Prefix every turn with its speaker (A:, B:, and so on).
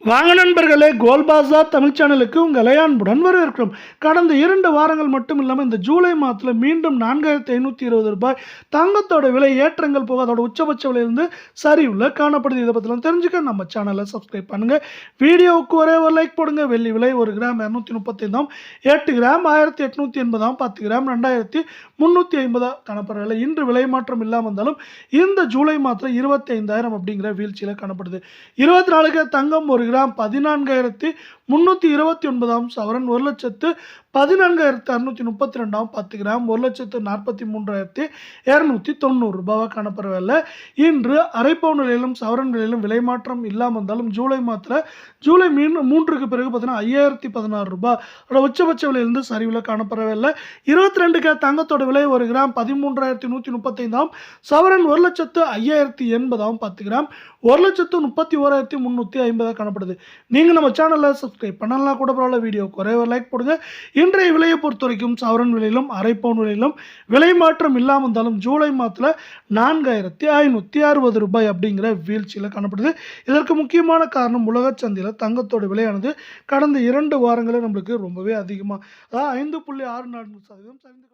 A: வாங்க நண்பர்களே, கோல் பாஸார் தமிழ் சேனலுக்கு உங்களை அன்புடன் வரவேற்கிறோம். கடந்த 2 வாரங்கள் மட்டும் இல்லாமல் இந்த ஜூலை மாதத்தில் மீண்டும் ரூ. 4520 தங்கத்தோட விலை ஏற்றங்கள் போக அதோட உச்சபட்ச விலையிலிருந்து சரிவுல காணப்படுது. இதை பற்றிலாம் தெரிஞ்சுக்க நம்ம சேனலை சப்ஸ்கிரைப் பண்ணுங்க. வீடியோவுக்கு ஒரே ஒரு லைக் போடுங்க. வெள்ளி விலை 1 கிராம் 235, 8 கிராம் 1880, 10 கிராம் 2350 காணப்படுற விலை. இன்று விலை மாற்றம் இல்லாமல் இருந்தாலும் இந்த ஜூலை மாதத்தில் 25,000 அப்படிங்கிற வீழ்ச்சியில் காணப்படுது. 24 தங்கம் 1 கிராம் 14,329 சவரன் 1,14,632 10 கிராம் 1,43,290 காணப்படுற விலை. இன்று அரை பவுன் விலையிலும் சவரன் விலையிலும் விலை மாற்றம் இல்லாமல் இருந்தாலும் ஜூலை மாதத்தில் ஜூலை 3க்கு பிறகு பார்த்தீங்கன்னா 5,016 உச்சபட்ச விலையிலிருந்து சரிவில் காணப்படுற விலை. 22 தங்கத்தோட விலை 1 கிராம் 13,135 சவரன் 1,05,080 10 கிராம் 1,31,350 காணப்படுது. நீங்கள் நம்ம சேனலை சப்ஸ்கிரைப் பண்ணலாம் கூட பரவாயில்ல, வீடியோ ஒரே ஒரு லைக் போடுங்க. இன்றைய விலையை பொறுத்த வரைக்கும் சவரன் விலையிலும் அரை பவுன் விலையிலும் விலை மாற்றம் இல்லாமல் இருந்தாலும் ஜூலை மாதத்தில் 4,560 அப்படிங்கிற வீழ்ச்சியில் காணப்படுது. இதற்கு முக்கியமான காரணம் உலக சந்தையில் தங்கத்தோட விலையானது கடந்த 2 வாரங்களில் நம்மளுக்கு ரொம்பவே அதிகமாக, அதாவது 5.64% சரிந்து